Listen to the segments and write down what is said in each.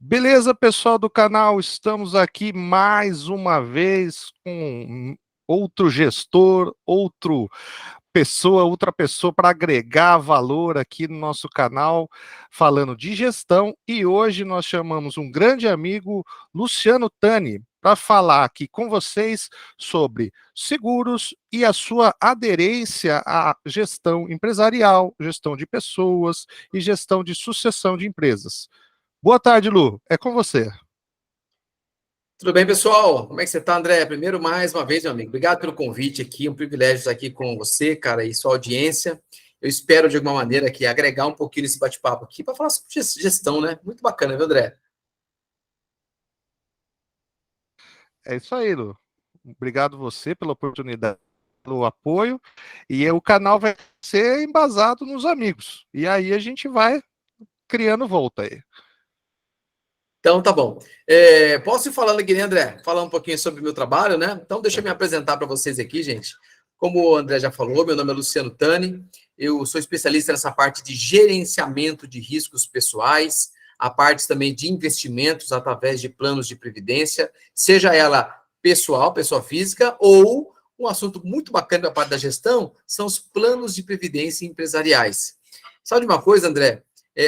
Beleza, pessoal do canal? Estamos aqui mais uma vez com outro gestor, outra pessoa para agregar valor aqui no nosso canal, falando de gestão. E hoje nós chamamos um grande amigo, Luciano Tani, para falar aqui com vocês sobre seguros e a sua aderência à gestão empresarial, gestão de pessoas e gestão de sucessão de empresas. Boa tarde, Lu. É com você. Tudo bem, pessoal? Como é que você está, André? Primeiro, mais uma vez, meu amigo, obrigado pelo convite aqui, um privilégio estar aqui com você, cara, e sua audiência. Eu espero, de alguma maneira, aqui, agregar um pouquinho nesse bate-papo aqui para falar sobre gestão, né? Muito bacana, viu, André? É isso aí, Lu. Obrigado você pela oportunidade, pelo apoio. E o canal vai ser embasado nos amigos. E aí a gente vai criando volta aí. Então, tá bom. Posso ir falando aqui, né, André? Falar um pouquinho sobre o meu trabalho, né? Então, deixa eu me apresentar para vocês aqui, gente. Como o André já falou, meu nome é Luciano Tani, eu sou especialista nessa parte de gerenciamento de riscos pessoais, a parte também de investimentos através de planos de previdência, seja ela pessoal, pessoa física, ou um assunto muito bacana da parte da gestão, são os planos de previdência empresariais. Sabe de uma coisa, André?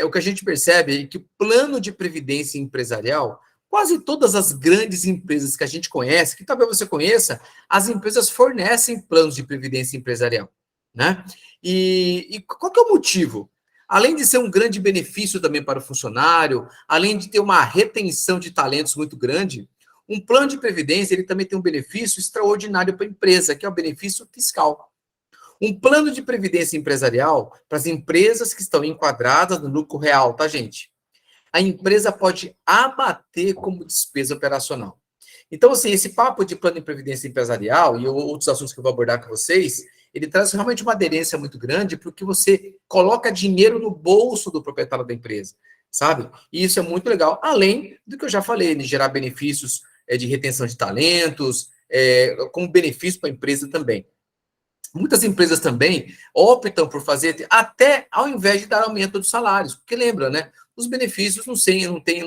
O que a gente percebe é que o plano de previdência empresarial, quase todas as grandes empresas que a gente conhece, que talvez você conheça, as empresas fornecem planos de previdência empresarial, né? E qual que é o motivo? Além de ser um grande benefício também para o funcionário, além de ter uma retenção de talentos muito grande, um plano de previdência ele também tem um benefício extraordinário para a empresa, que é o benefício fiscal. Um plano de previdência empresarial para as empresas que estão enquadradas no lucro real, tá, gente? A empresa pode abater como despesa operacional. Então, assim, esse papo de plano de previdência empresarial e outros assuntos que eu vou abordar com vocês, ele traz realmente uma aderência muito grande porque você coloca dinheiro no bolso do proprietário da empresa, sabe? E isso é muito legal, além do que eu já falei, de gerar benefícios de retenção de talentos, como benefício para a empresa também. Muitas empresas também optam por fazer até ao invés de dar aumento dos salários, porque lembra, né? Os benefícios não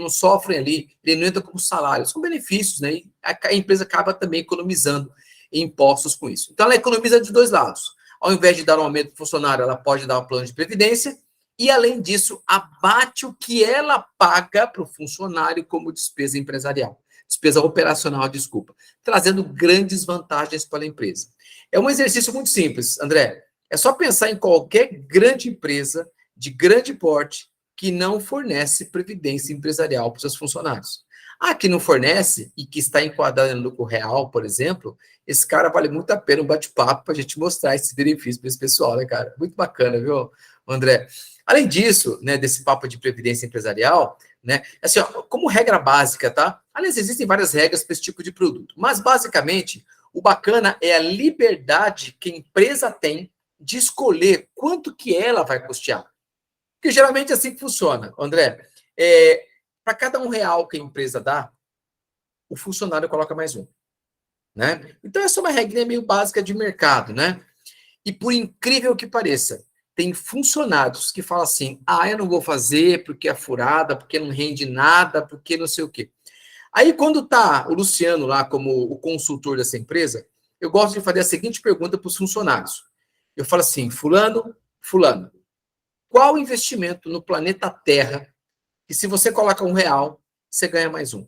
sofrem ali, ele não entra como salário, são benefícios, né? E a empresa acaba também economizando em impostos com isso. Então ela economiza de dois lados. Ao invés de dar um aumento para o funcionário, ela pode dar um plano de previdência e, além disso, abate o que ela paga para o funcionário como despesa empresarial, despesa operacional, desculpa, trazendo grandes vantagens para a empresa. É um exercício muito simples, André. É só pensar em qualquer grande empresa de grande porte que não fornece previdência empresarial para os seus funcionários. Ah, que não fornece e que está enquadrado no lucro real, por exemplo, esse cara vale muito a pena um bate-papo para a gente mostrar esse benefício para esse pessoal, né, cara? Muito bacana, viu, André? Além disso, né, desse papo de previdência empresarial, né, assim, ó, como regra básica, tá? Aliás, existem várias regras para esse tipo de produto, mas basicamente o bacana é a liberdade que a empresa tem de escolher quanto que ela vai custear. Porque geralmente é assim que funciona, André. Para cada R$ 1 que a empresa dá, o funcionário coloca mais um, né? Então essa é uma regra meio básica de mercado, né? E por incrível que pareça, tem funcionários que falam assim: ah, eu não vou fazer porque é furada, porque não rende nada, porque não sei o quê. Aí, quando tá o Luciano lá como o consultor dessa empresa, eu gosto de fazer a seguinte pergunta para os funcionários. Eu falo assim, fulano, qual investimento no planeta Terra que se você coloca R$ 1, você ganha mais um?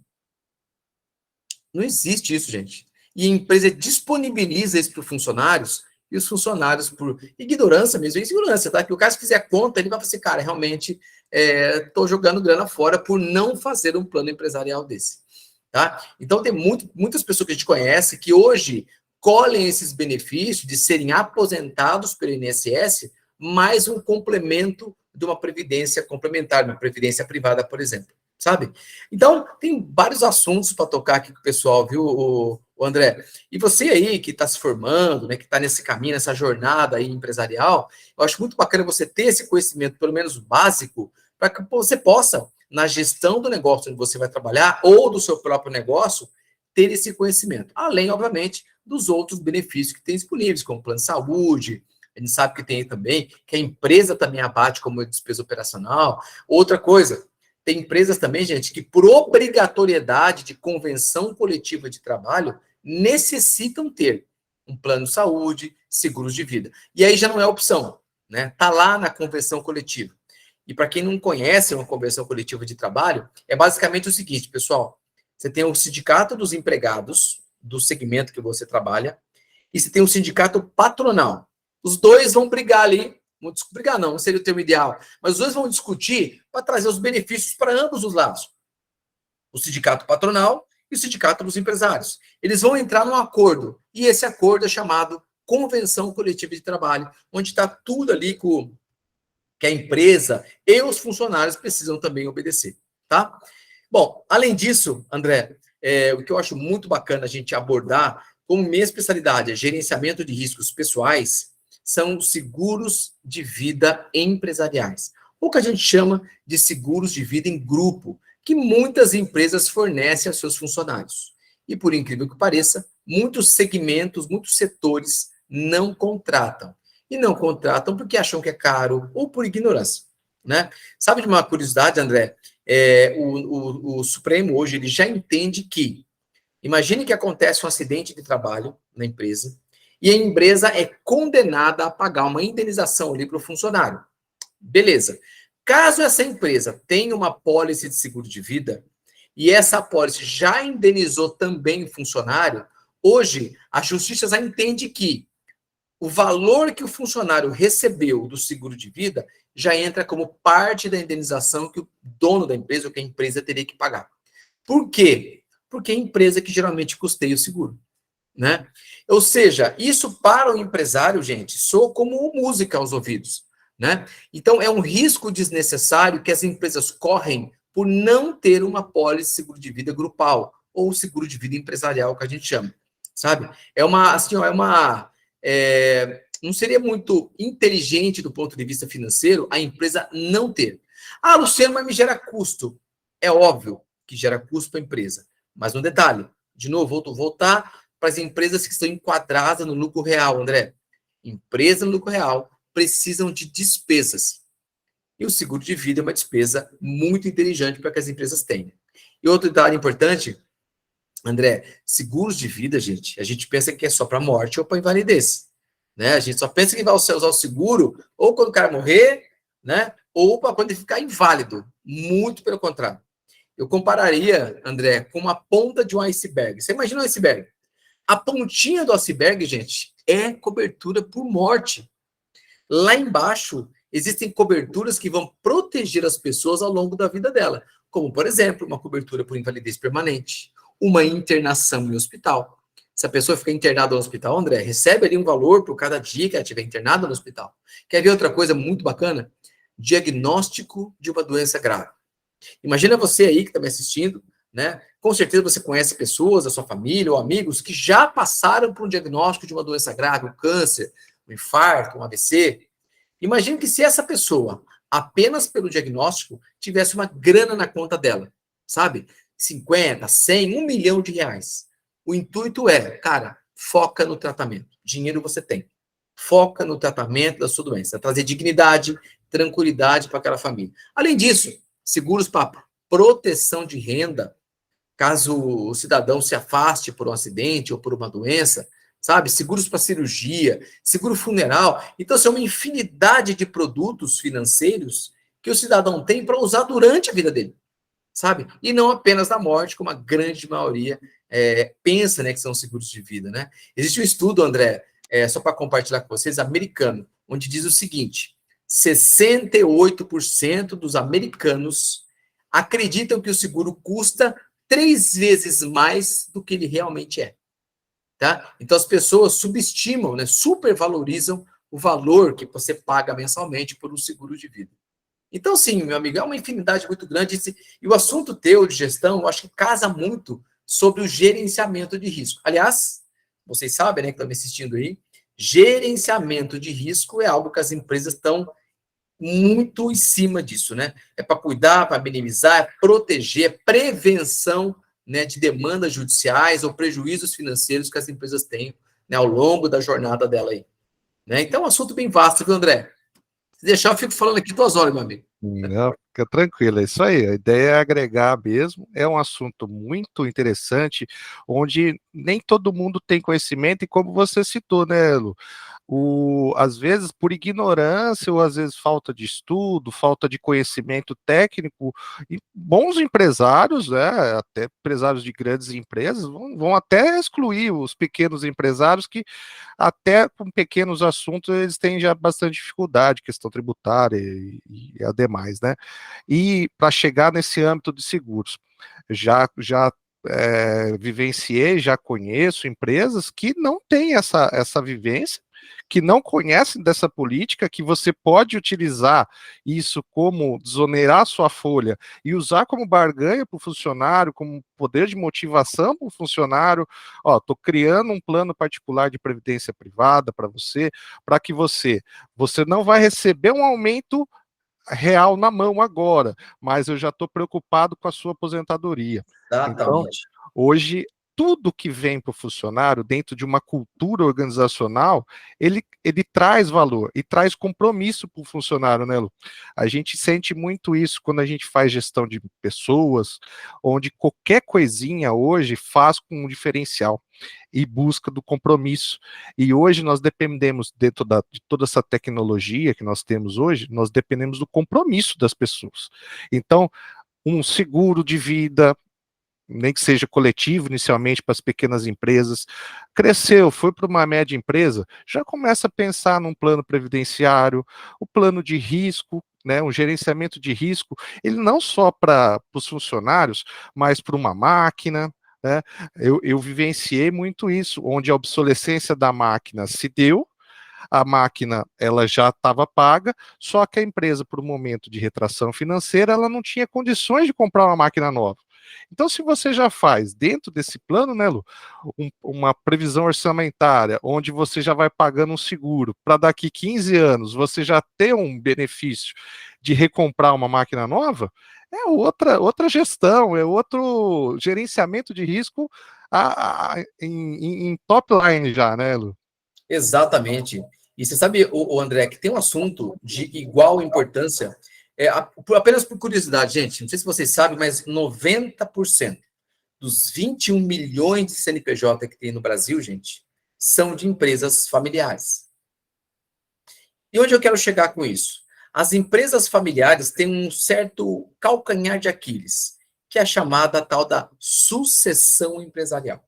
Não existe isso, gente. E a empresa disponibiliza isso para os funcionários, e os funcionários, por ignorância mesmo, insegurança, tá? Que o cara, se fizer conta, ele vai falar assim, cara, realmente estou jogando grana fora por não fazer um plano empresarial desse. Tá? Então, tem muitas pessoas que a gente conhece que hoje colhem esses benefícios de serem aposentados pelo INSS, mais um complemento de uma previdência complementar, uma previdência privada, por exemplo, sabe? Então, tem vários assuntos para tocar aqui com o pessoal, viu, o André? E você aí que está se formando, né, que está nesse caminho, nessa jornada aí empresarial, eu acho muito bacana você ter esse conhecimento, pelo menos básico, para que você possa na gestão do negócio onde você vai trabalhar ou do seu próprio negócio, ter esse conhecimento. Além, obviamente, dos outros benefícios que tem disponíveis, como plano de saúde, a gente sabe que tem também, que a empresa também abate como despesa operacional. Outra coisa, Tem empresas também, gente, que por obrigatoriedade de convenção coletiva de trabalho, necessitam ter um plano de saúde, seguros de vida. E aí já não é opção, né? Tá lá na convenção coletiva. E para quem não conhece uma convenção coletiva de trabalho, é basicamente o seguinte, pessoal. Você tem o sindicato dos empregados, do segmento que você trabalha, e você tem um sindicato patronal. Os dois vão brigar ali, brigar não seria o termo ideal, mas os dois vão discutir para trazer os benefícios para ambos os lados. O sindicato patronal e o sindicato dos empresários. Eles vão entrar num acordo, e esse acordo é chamado Convenção Coletiva de Trabalho, onde está tudo ali que a empresa e os funcionários precisam também obedecer, tá? Bom, além disso, André, o que eu acho muito bacana a gente abordar, como minha especialidade é gerenciamento de riscos pessoais, são seguros de vida empresariais, ou que a gente chama de seguros de vida em grupo, que muitas empresas fornecem aos seus funcionários. E, por incrível que pareça, muitos segmentos, muitos setores não contratam. E não contratam porque acham que é caro ou por ignorância, né? Sabe de uma curiosidade, André? O Supremo hoje ele já entende que, imagine que acontece um acidente de trabalho na empresa e a empresa é condenada a pagar uma indenização ali para o funcionário. Beleza. Caso essa empresa tenha uma pólice de seguro de vida e essa pólice já indenizou também o funcionário, hoje a justiça já entende que o valor que o funcionário recebeu do seguro de vida já entra como parte da indenização que o dono da empresa ou que a empresa teria que pagar. Por quê? Porque é a empresa que geralmente custeia o seguro, né? Ou seja, isso para o empresário, gente, soa como música aos ouvidos, né? Então, é um risco desnecessário que as empresas correm por não ter uma pólice de seguro de vida grupal ou seguro de vida empresarial, que a gente chama, sabe? Não seria muito inteligente do ponto de vista financeiro a empresa não ter. Ah, Luciano, mas me gera custo. É óbvio que gera custo para a empresa. Mas um detalhe, de novo, vou voltar para as empresas que estão enquadradas no lucro real, André. Empresa no lucro real precisam de despesas. E o seguro de vida é uma despesa muito inteligente para que as empresas tenham. E outro detalhe importante, André, seguros de vida, gente, a gente pensa que é só para morte ou para invalidez, né? A gente só pensa que vai usar o seguro ou quando o cara morrer, né? Ou para quando ele ficar inválido. Muito pelo contrário. Eu compararia, André, com uma ponta de um iceberg. Você imagina um iceberg? A pontinha do iceberg, gente, é cobertura por morte. Lá embaixo, existem coberturas que vão proteger as pessoas ao longo da vida dela, como, por exemplo, uma cobertura por invalidez permanente, uma internação em hospital. Se a pessoa fica internada no hospital, André, recebe ali um valor por cada dia que ela estiver internada no hospital. Quer ver outra coisa muito bacana? Diagnóstico de uma doença grave. Imagina você aí que está me assistindo, né? Com certeza você conhece pessoas da sua família ou amigos que já passaram por um diagnóstico de uma doença grave, um câncer, um infarto, um AVC. Imagine que se essa pessoa, apenas pelo diagnóstico, tivesse uma grana na conta dela, sabe? 50, 100, 1 milhão de reais. O intuito é, cara, foca no tratamento. Dinheiro você tem. Foca no tratamento da sua doença. Trazer dignidade, tranquilidade para aquela família. Além disso, seguros para proteção de renda, caso o cidadão se afaste por um acidente ou por uma doença, sabe? Seguros para cirurgia, seguro funeral. Então, são uma infinidade de produtos financeiros que o cidadão tem para usar durante a vida dele, sabe? E não apenas na morte, como a grande maioria pensa, né, que são seguros de vida, né? Existe um estudo, André, só para compartilhar com vocês, americano, onde diz o seguinte: 68% dos americanos acreditam que o seguro custa 3 vezes mais do que ele realmente é. Tá? Então, as pessoas subestimam, né, supervalorizam o valor que você paga mensalmente por um seguro de vida. Então, sim, meu amigo, é uma infinidade muito grande. E o assunto teu de gestão, eu acho que casa muito sobre o gerenciamento de risco. Aliás, vocês sabem, né, que estão me assistindo aí, gerenciamento de risco é algo que as empresas estão muito em cima disso, né? É para cuidar, para minimizar, é proteger, é prevenção, né, de demandas judiciais ou prejuízos financeiros que as empresas têm, né, ao longo da jornada dela aí. Né? Então, é um assunto bem vasto, viu, André? Se deixar, eu fico falando aqui 2 horas, meu amigo. Não, fica tranquilo, é isso aí. A ideia é agregar mesmo. É um assunto muito interessante, onde nem todo mundo tem conhecimento, e como você citou, né, Lu? Às vezes, por ignorância, ou às vezes falta de estudo, falta de conhecimento técnico, e bons empresários, né, até empresários de grandes empresas, vão até excluir os pequenos empresários que até com pequenos assuntos eles têm já bastante dificuldade, questão tributária e ademais, né? E para chegar nesse âmbito de seguros, já vivenciei, já conheço empresas que não têm essa vivência, que não conhecem dessa política, que você pode utilizar isso como desonerar sua folha e usar como barganha para o funcionário, como poder de motivação para o funcionário. Ó, estou criando um plano particular de previdência privada para você, para que você não vai receber um aumento real na mão agora, mas eu já estou preocupado com a sua aposentadoria. Então, Exatamente. hoje, tudo que vem para o funcionário, dentro de uma cultura organizacional, ele traz valor e traz compromisso para o funcionário, né, Lu? A gente sente muito isso quando a gente faz gestão de pessoas, onde qualquer coisinha hoje faz com um diferencial e busca do compromisso. E hoje nós dependemos, dentro de toda essa tecnologia que nós temos hoje, nós dependemos do compromisso das pessoas. Então, um seguro de vida, nem que seja coletivo inicialmente para as pequenas empresas, cresceu, foi para uma média empresa, já começa a pensar num plano previdenciário, o plano de risco, né, um gerenciamento de risco, ele não só para os funcionários, mas para uma máquina, né? Eu vivenciei muito isso, onde a obsolescência da máquina se deu, a máquina ela já estava paga, só que a empresa, por um momento de retração financeira, ela não tinha condições de comprar uma máquina nova. Então, se você já faz dentro desse plano, né, Lu, uma previsão orçamentária, onde você já vai pagando um seguro para daqui 15 anos você já ter um benefício de recomprar uma máquina nova, é outra gestão, é outro gerenciamento de risco em top line já, né, Lu? Exatamente. E você sabe, o André, que tem um assunto de igual importância, apenas por curiosidade, gente, não sei se vocês sabem, mas 90% dos 21 milhões de CNPJ que tem no Brasil, gente, são de empresas familiares. E onde eu quero chegar com isso? As empresas familiares têm um certo calcanhar de Aquiles, que é a chamada tal da sucessão empresarial.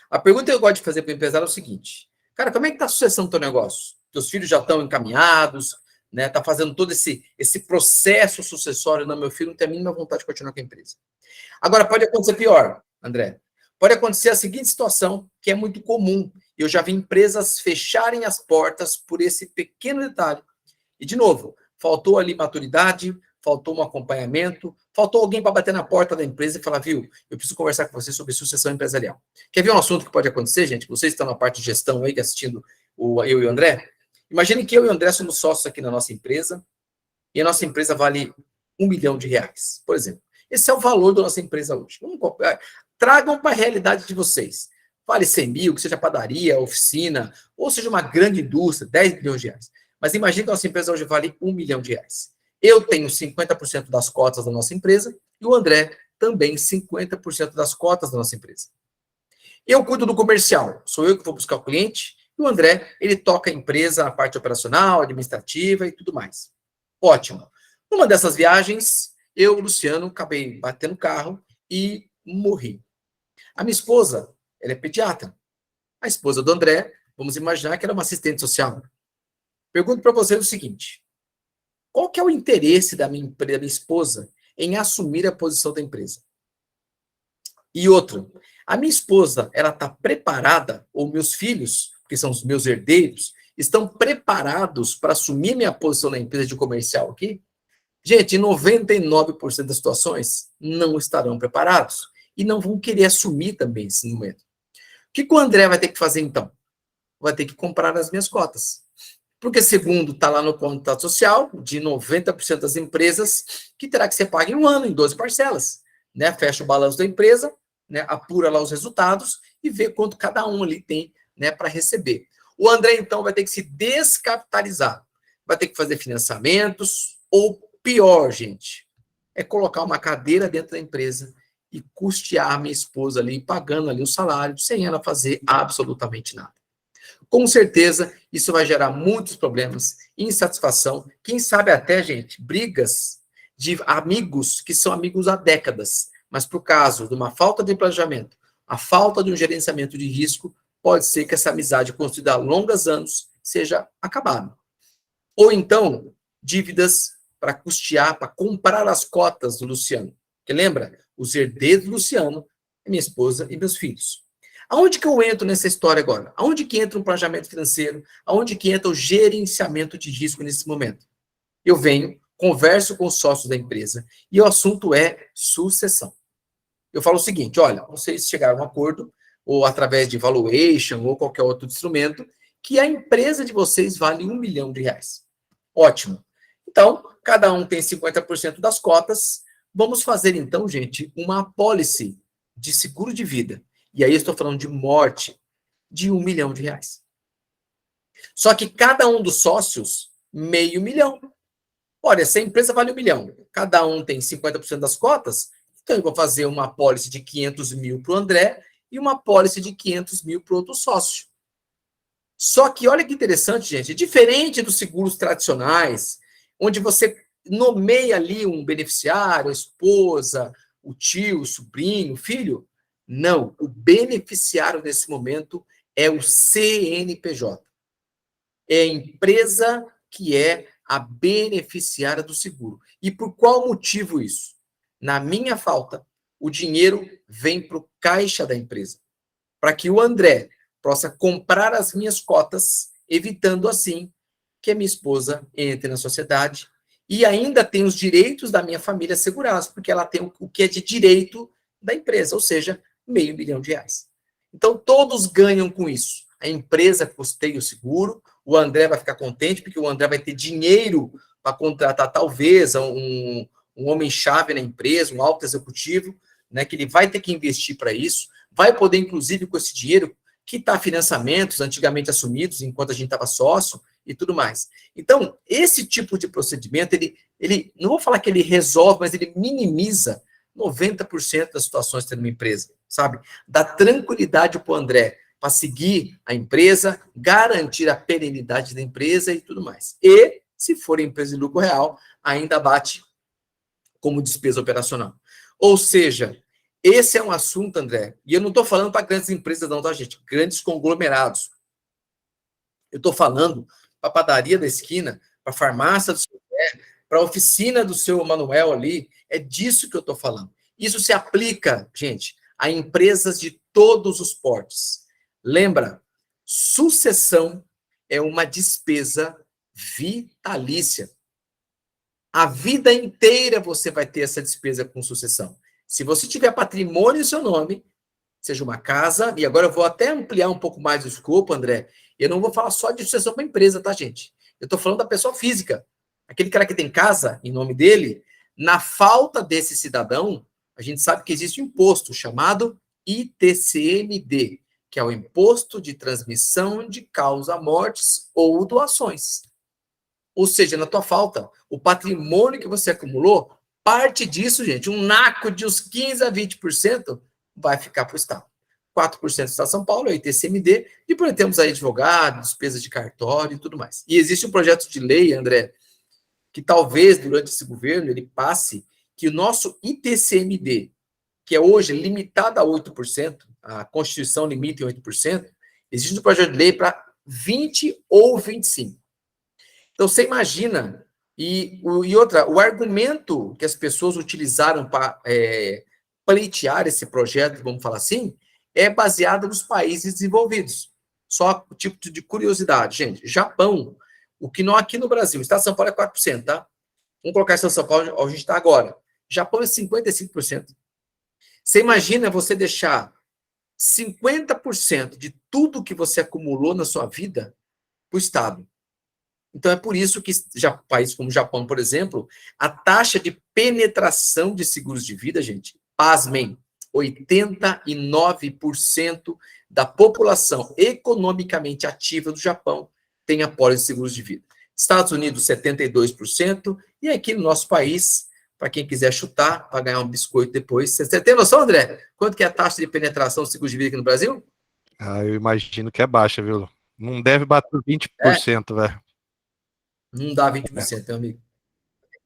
A pergunta que eu gosto de fazer para o empresário é o seguinte: cara, como é que está a sucessão do teu negócio? Teus filhos já estão encaminhados, né? Tá fazendo todo esse processo sucessório? Não, meu filho não tem a mínima vontade de continuar com a empresa. Agora, pode acontecer pior, André. Pode acontecer a seguinte situação, que é muito comum. Eu já vi empresas fecharem as portas por esse pequeno detalhe. E, de novo, faltou ali maturidade, faltou um acompanhamento, faltou alguém para bater na porta da empresa e falar, viu, eu preciso conversar com você sobre sucessão empresarial. Quer ver um assunto que pode acontecer, gente? Vocês estão na parte de gestão aí, assistindo eu e o André. Imagine que eu e o André somos sócios aqui na nossa empresa e a nossa empresa vale R$ 1 milhão, por exemplo. Esse é o valor da nossa empresa hoje. Tragam para a realidade de vocês. Vale 100 mil, que seja padaria, oficina, ou seja uma grande indústria, R$ 10 milhões. Mas imagine que a nossa empresa hoje vale R$ 1 milhão. Eu tenho 50% das cotas da nossa empresa e o André também 50% das cotas da nossa empresa. Eu cuido do comercial, sou eu que vou buscar o cliente, e o André, ele toca a empresa, a parte operacional, administrativa e tudo mais. Ótimo. Numa dessas viagens, eu, Luciano, acabei batendo o carro e morri. A minha esposa, ela é pediatra. A esposa do André, vamos imaginar que ela é uma assistente social. Pergunto para você o seguinte: qual que é o interesse da minha esposa em assumir a posição da empresa? E outra, a minha esposa, ela está preparada, ou meus filhos, que são os meus herdeiros, estão preparados para assumir minha posição na empresa de comercial aqui? Gente, em 99% das situações, não estarão preparados e não vão querer assumir também esse momento. O que o André vai ter que fazer, então? Vai ter que comprar as minhas cotas. Porque, segundo está lá no contrato social, de 90% das empresas, que terá que ser pago em um ano, em 12 parcelas. Né? Fecha o balanço da empresa, né? Apura lá os resultados e vê quanto cada um ali tem, né, para receber. O André, então, vai ter que se descapitalizar. Vai ter que fazer financiamentos ou pior, gente, é colocar uma cadeira dentro da empresa e custear a minha esposa ali, pagando ali o salário, sem ela fazer absolutamente nada. Com certeza, isso vai gerar muitos problemas, insatisfação, quem sabe até, gente, brigas de amigos que são amigos há décadas, mas por causa de uma falta de planejamento, a falta de um gerenciamento de risco, pode ser que essa amizade construída há longos anos seja acabada. Ou então, dívidas para custear, para comprar as cotas do Luciano. Porque lembra? Os herdeiros do Luciano é minha esposa e meus filhos. Aonde que eu entro nessa história agora? Aonde que entra o planejamento financeiro? Aonde que entra o gerenciamento de risco nesse momento? Eu venho, converso com os sócios da empresa e o assunto é sucessão. Eu falo o seguinte, olha, vocês chegaram a um acordo, ou através de valuation, ou qualquer outro instrumento, que a empresa de vocês vale R$1 milhão. Ótimo. Então, cada um tem 50% das cotas. Vamos fazer, então, gente, uma apólice de seguro de vida. E aí eu estou falando de morte de R$1 milhão. Só que cada um dos sócios, R$0,5 milhão. Olha, essa empresa vale R$1 milhão. Cada um tem 50% das cotas. Então, eu vou fazer uma apólice de 500 mil para o André e uma apólice de 500 mil para o outro sócio. Só que olha que interessante, gente. Diferente dos seguros tradicionais, onde você nomeia ali um beneficiário, a esposa, o tio, o sobrinho, o filho. Não, o beneficiário nesse momento é o CNPJ. É a empresa que é a beneficiária do seguro. E por qual motivo isso? Na minha falta, o dinheiro vem para o caixa da empresa, para que o André possa comprar as minhas cotas, evitando assim que a minha esposa entre na sociedade e ainda tem os direitos da minha família assegurados, porque ela tem o que é de direito da empresa, ou seja, R$0,5 milhão. Então, todos ganham com isso. A empresa custeia o seguro, o André vai ficar contente, porque o André vai ter dinheiro para contratar, talvez, um homem-chave na empresa, um alto executivo, né, que ele vai ter que investir para isso, vai poder, inclusive, com esse dinheiro, quitar financiamentos antigamente assumidos, enquanto a gente estava sócio, e tudo mais. Então, esse tipo de procedimento, ele não vou falar que ele resolve, mas ele minimiza 90% das situações tendo uma empresa, sabe? Dá tranquilidade para o André, para seguir a empresa, garantir a perenidade da empresa e tudo mais. E, se for empresa de lucro real, ainda bate como despesa operacional. Ou seja, esse é um assunto, André, e eu não estou falando para grandes empresas não, tá, gente? Grandes conglomerados. Eu estou falando para a padaria da esquina, para a farmácia do seu Zé, para a oficina do seu Manuel ali. É disso que eu estou falando. Isso se aplica, gente, a empresas de todos os portes. Lembra, sucessão é uma despesa vitalícia. A vida inteira você vai ter essa despesa com sucessão. Se você tiver patrimônio em seu nome, seja uma casa, e agora eu vou até ampliar um pouco mais o escopo, André, eu não vou falar só de sucessão para empresa, tá, gente? Eu estou falando da pessoa física. Aquele cara que tem casa em nome dele, na falta desse cidadão, a gente sabe que existe um imposto chamado ITCMD, que é o Imposto de Transmissão de Causa-Mortes ou Doações. Ou seja, na tua falta, o patrimônio que você acumulou, parte disso, gente, um naco de uns 15% a 20% vai ficar para o Estado. 4% do Estado de São Paulo é o ITCMD, depois temos aí advogado, despesas de cartório e tudo mais. E existe um projeto de lei, André, que talvez durante esse governo ele passe que o nosso ITCMD, que é hoje limitado a 8%, a Constituição limita em 8%, existe um projeto de lei para 20% ou 25%. Então, você imagina, o argumento que as pessoas utilizaram para pleitear esse projeto, vamos falar assim, é baseado nos países desenvolvidos. Só tipo de curiosidade, gente. Japão, o que não aqui no Brasil, o Estado de São Paulo é 4%, tá? Vamos colocar o Estado de São Paulo onde a gente está agora. Japão é 55%. Você imagina você deixar 50% de tudo que você acumulou na sua vida para o Estado. Então, é por isso que países como o Japão, por exemplo, a taxa de penetração de seguros de vida, gente, pasmem, 89% da população economicamente ativa do Japão tem apólice de seguros de vida. Estados Unidos, 72%, e aqui no nosso país, para quem quiser chutar, para ganhar um biscoito depois. Você tem noção, André? Quanto que é a taxa de penetração do seguro de vida aqui no Brasil? Eu imagino que é baixa, viu? Não deve bater É, 20%, velho. não dá É, 20%, meu amigo.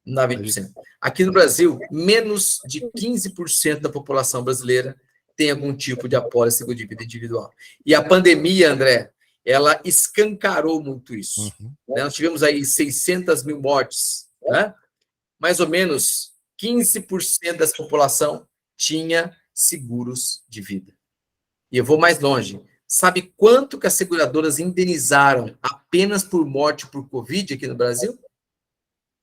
Não dá a gente- 20%. Aqui no Brasil, menos de 15% da população brasileira tem algum tipo de apólice seguro de vida individual. E a pandemia, André, ela escancarou muito isso. Uhum. Né? Nós tivemos aí 600 mil mortes, né? Mais ou menos 15% dessa população tinha seguros de vida. E eu vou mais longe. Sabe quanto que as seguradoras indenizaram apenas por morte por Covid aqui no Brasil?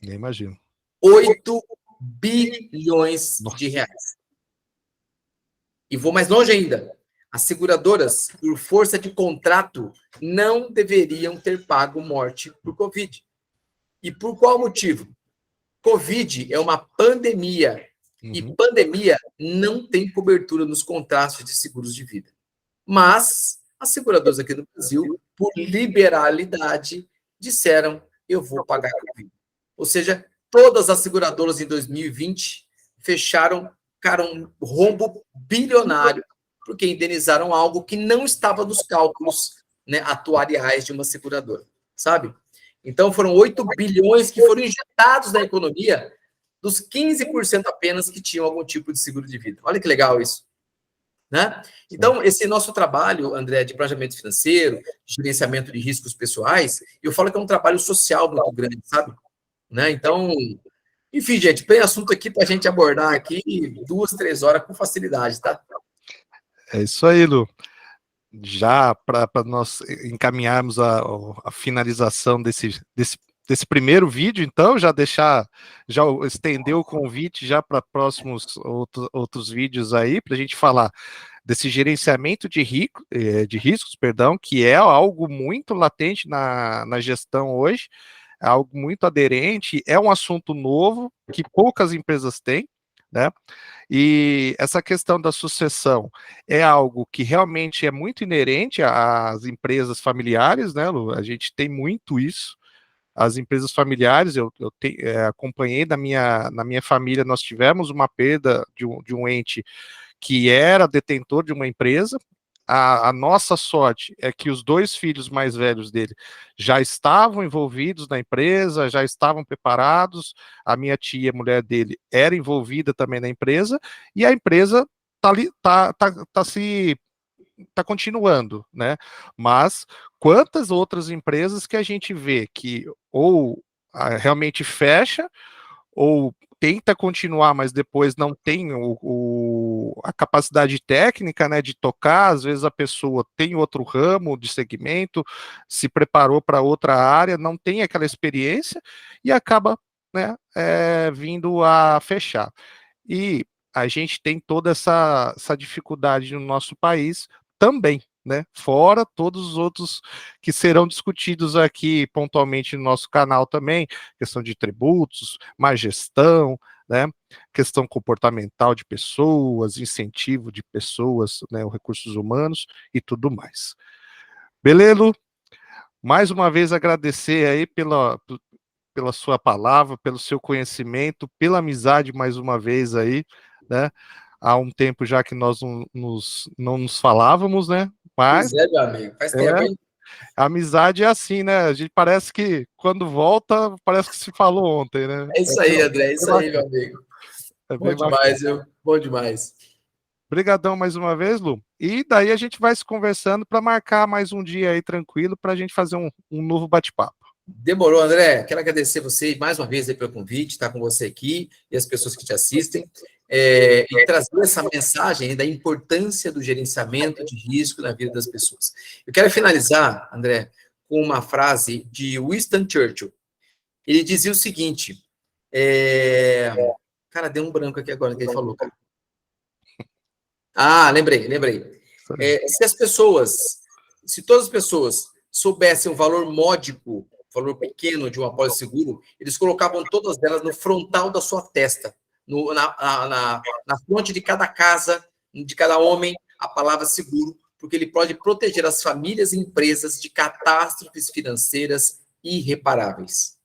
Nem imagino. 8 bilhões de Nossa. reais. E vou mais longe ainda. As seguradoras, por força de contrato, não deveriam ter pago morte por Covid. E por qual motivo? Covid é uma pandemia. E Uhum. pandemia não tem cobertura nos contratos de seguros de vida. Mas as seguradoras aqui no Brasil, por liberalidade, disseram: eu vou pagar Covid. Ou seja, todas as seguradoras em 2020 fecharam, cara, um rombo bilionário, porque indenizaram algo que não estava nos cálculos, né, atuariais de uma seguradora, sabe? Então, foram 8 bilhões que foram injetados na economia dos 15% apenas que tinham algum tipo de seguro de vida. Olha que legal isso. Né? Então, esse nosso trabalho, André, de planejamento financeiro, gerenciamento de riscos pessoais, eu falo que é um trabalho social muito grande, sabe? Né? Então, enfim, gente, tem assunto aqui para a gente abordar aqui 2, 3 horas com facilidade, tá? É isso aí, Lu. Já para nós encaminharmos a finalização desse primeiro vídeo, então, já estender o convite já para próximos outros vídeos aí, para a gente falar desse gerenciamento de riscos, perdão, que é algo muito latente na gestão hoje, é algo muito aderente, é um assunto novo que poucas empresas têm, né? E essa questão da sucessão é algo que realmente é muito inerente às empresas familiares, né, Lu? A gente tem muito isso. As empresas familiares, acompanhei na minha família, nós tivemos uma perda de um ente que era detentor de uma empresa. A nossa sorte é que os dois filhos mais velhos dele já estavam envolvidos na empresa, já estavam preparados. A minha tia, mulher dele, era envolvida também na empresa, e a empresa está continuando, né? Mas quantas outras empresas que a gente vê que ou realmente fecha ou tenta continuar, mas depois não tem a capacidade técnica, né, de tocar, às vezes a pessoa tem outro ramo de segmento, se preparou para outra área, não tem aquela experiência e acaba, né, vindo a fechar. E a gente tem toda essa dificuldade no nosso país também, né? Fora todos os outros que serão discutidos aqui pontualmente no nosso canal também, questão de tributos, má gestão, né? Questão comportamental de pessoas, incentivo de pessoas, né? Os recursos humanos e tudo mais. Beleza? Mais uma vez agradecer aí pela sua palavra, pelo seu conhecimento, pela amizade mais uma vez aí, né? Há um tempo já que nós não nos falávamos, né? Pois Mas é, meu amigo. Faz é, tempo, hein? a amizade é assim, né? A gente parece que quando volta, parece que se falou ontem, né? É isso aí, André. É É isso aí, meu bacana. amigo. É Bom bem bacana. demais, viu? Bom demais. Obrigadão mais uma vez, Lu. E daí a gente vai se conversando para marcar mais um dia aí tranquilo para a gente fazer um novo bate-papo. Demorou, André. Quero agradecer você mais uma vez aí pelo convite, estar com você aqui e as pessoas que te assistem, e trazer essa mensagem da importância do gerenciamento de risco na vida das pessoas. Eu quero finalizar, André, com uma frase de Winston Churchill. Ele dizia o seguinte: cara, deu um branco aqui agora que ele falou, cara. Ah, lembrei. Se todas as pessoas soubessem o valor módico, valor pequeno de um apólice seguro, eles colocavam todas elas no frontal da sua testa, na fronte de cada casa, de cada homem, a palavra seguro, porque ele pode proteger as famílias e empresas de catástrofes financeiras irreparáveis.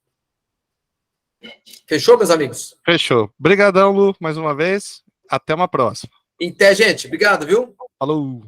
Fechou, meus amigos? Fechou. Obrigadão, Lu, mais uma vez. Até uma próxima. Até, gente. Obrigado, viu? Falou!